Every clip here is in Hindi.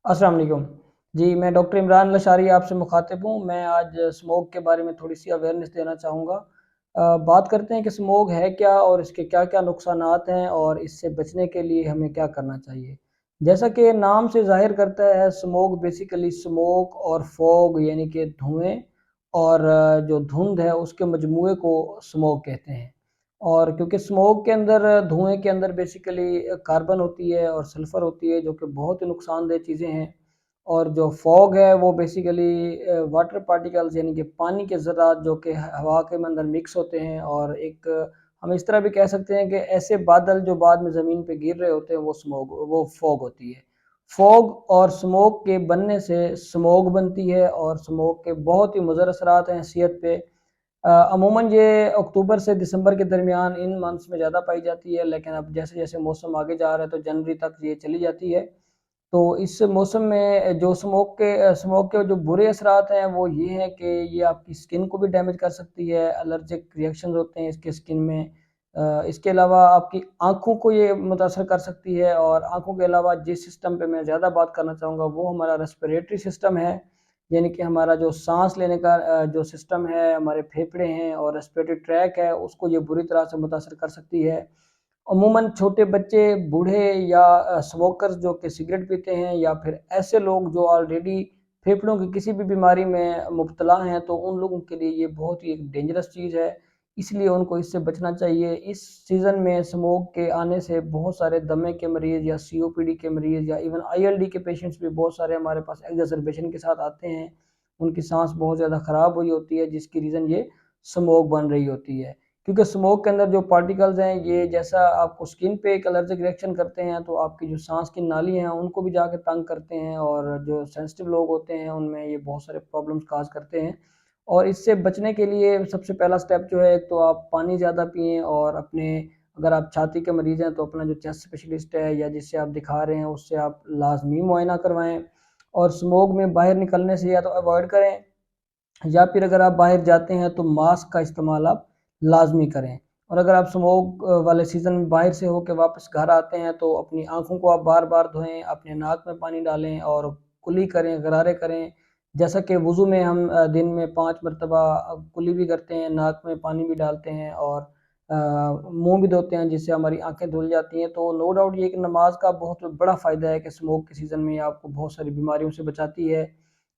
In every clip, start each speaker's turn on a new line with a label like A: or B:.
A: अस्सलाम वालेकुम। जी, मैं डॉक्टर इमरान लशारी आपसे मुखातिब हूँ। मैं आज स्मोक के बारे में थोड़ी-सी अवेयरनेस देना चाहूँगा। बात करते हैं कि स्मोक है क्या और इसके क्या-क्या नुकसानात हैं और इससे बचने के लिए हमें क्या करना चाहिए। जैसा कि नाम से ज़ाहिर करता है, स्मोक बेसिकली स्मोक और फॉग यानी कि धुएँ और जो धुंध है उसके मजमूए को स्मोक कहते हैं। और क्योंकि स्मोक के अंदर धुएँ के अंदर बेसिकली कार्बन होती है और सल्फ़र होती है, जो कि बहुत ही नुकसानदेह चीज़ें हैं। और जो फॉग है वो बेसिकली वाटर पार्टिकल्स यानी कि पानी के ज़रात जो कि हवा के अंदर मिक्स होते हैं, और एक हम इस तरह भी कह सकते हैं कि ऐसे बादल जो बाद में ज़मीन पे गिर रहे होते हैं, वो फॉग होती है। फॉग और स्मोक के बनने से स्मोक बनती है, और स्मोक के बहुत ही मुज़र असरात हैं सेहत पे। अमूमन ये अक्टूबर से दिसंबर के दरमियान इन मंथ्स में ज़्यादा पाई जाती है, लेकिन अब जैसे-जैसे मौसम आगे जा रहा है तो जनवरी तक ये चली जाती है। तो इस मौसम में जो स्मोक के जो बुरे असरात हैं वो ये हैं कि ये आपकी स्किन को भी डैमेज कर सकती है, एलर्जिक रिएक्शंस होते हैं इसके स्किन में। इसके अलावा आपकी आँखों को ये मुतासर कर सकती है, और आँखों के अलावा जिस सिस्टम पे मैं ज़्यादा बात करना चाहूँगा वो हमारा रेस्पिरेटरी सिस्टम है। यानी कि हमारा जो साँस लेने का जो सिस्टम है, हमारे फेफड़े हैं और रेस्पिरेटरी ट्रैक है, उसको ये बुरी तरह से मुतासर कर सकती है। अमूमन छोटे बच्चे, बूढ़े या स्मोकर्स जो कि सिगरेट पीते हैं, या फिर ऐसे लोग जो ऑलरेडी फेफड़ों की किसी भी बीमारी में मुब्तला हैं, तो उन लोगों के लिए ये बहुत ही एक डेंजरस चीज़ है, इसलिए उनको इससे बचना चाहिए। इस सीज़न में स्मोक के आने से बहुत सारे दमे के मरीज़ या सीओपीडी के मरीज़ या इवन आईएलडी के पेशेंट्स भी बहुत सारे हमारे पास एग्ज़र्बेशन के साथ आते हैं। उनकी साँस बहुत ज़्यादा ख़राब हुई होती है, जिसकी रीज़न ये स्मोक बन रही होती है। क्योंकि स्मोक के अंदर जो पार्टिकल्स हैं, ये जैसा आपको स्किन पे एक एलर्जिक रिएक्शन करते हैं, तो आपकी जो सांस की नाली हैं उनको भी जाके तंग करते हैं, और जो सेंसिटिव लोग होते हैं उनमें ये बहुत सारे प्रॉब्लम्स काज करते हैं। और इससे बचने के लिए सबसे पहला स्टेप जो है, एक तो आप पानी ज़्यादा पिएँ, और अपने अगर आप छाती के मरीज़ हैं तो अपना जो चेस्ट स्पेशलिस्ट है या जिससे आप दिखा रहे हैं उससे आप लाज़मी मुआयना करवाएँ। और स्मोक में बाहर निकलने से या तो अवॉइड करें, या फिर अगर आप बाहर जाते हैं तो मास्क का इस्तेमाल आप लाज़मी करें। और अगर आप स्मोक वाले सीज़न में बाहर से होके वापस घर आते हैं तो अपनी आँखों को आप बार-बार धोएँ, अपने नाक में पानी डालें और कुल्ली करें, गरारे करें। जैसा कि वुज़ू में हम दिन में 5 मरतबा कुल्ली भी करते हैं, नाक में पानी भी डालते हैं, और मुँह भी धोते हैं, जिससे हमारी आँखें धुल जाती हैं। तो नो डाउट ये एक नमाज़ का बहुत बड़ा फ़ायदा है कि स्मोक के सीज़न में आपको बहुत सारी बीमारियों से बचाती है,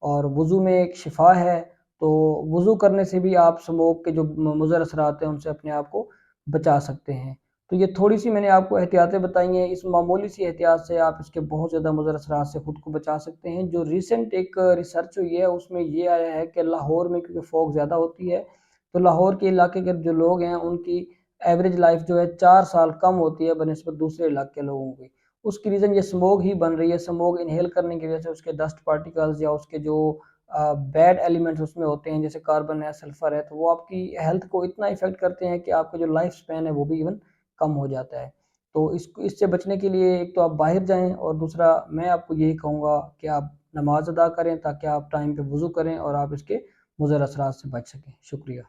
A: और वुज़ू में एक शिफ़ा है। तो वुज़ू करने से भी आप स्मोक के जो मुज़र असरात हैं उनसे अपने आप को बचा सकते हैं। तो ये थोड़ी-सी मैंने आपको एहतियातें बताई हैं, इस मामूली सी एहतियात से आप इसके बहुत ज़्यादा मुज़र असरात से खुद को बचा सकते हैं। जो रिसेंट एक रिसर्च हुई है उसमें ये आया है कि लाहौर में क्योंकि फॉग ज़्यादा होती है, तो लाहौर के इलाके के जो लोग हैं उनकी एवरेज लाइफ़ जो है 4 साल कम होती है बनिस्बत दूसरे इलाके के लोगों की। उसकी रीज़न ये स्मोक ही बन रही है। स्मोक इन्हेल करने की वज़ह से उसके डस्ट पार्टिकल्स या उसके जो बैड एलिमेंट्स उसमें होते हैं, जैसे कार्बन है, सल्फर है, तो वो आपकी हेल्थ को इतना इफ़ेक्ट करते हैं कि आपका जो लाइफ स्पैन है वो भी इवन कम हो जाता है। तो इससे बचने के लिए एक तो आप बाहर जाएँ, और दूसरा मैं आपको यही कहूँगा कि आप नमाज़ अदा करें ताकि आप टाइम पे वुज़ू करें और आप इसके मुज़र असरात से बच सकें। शुक्रिया।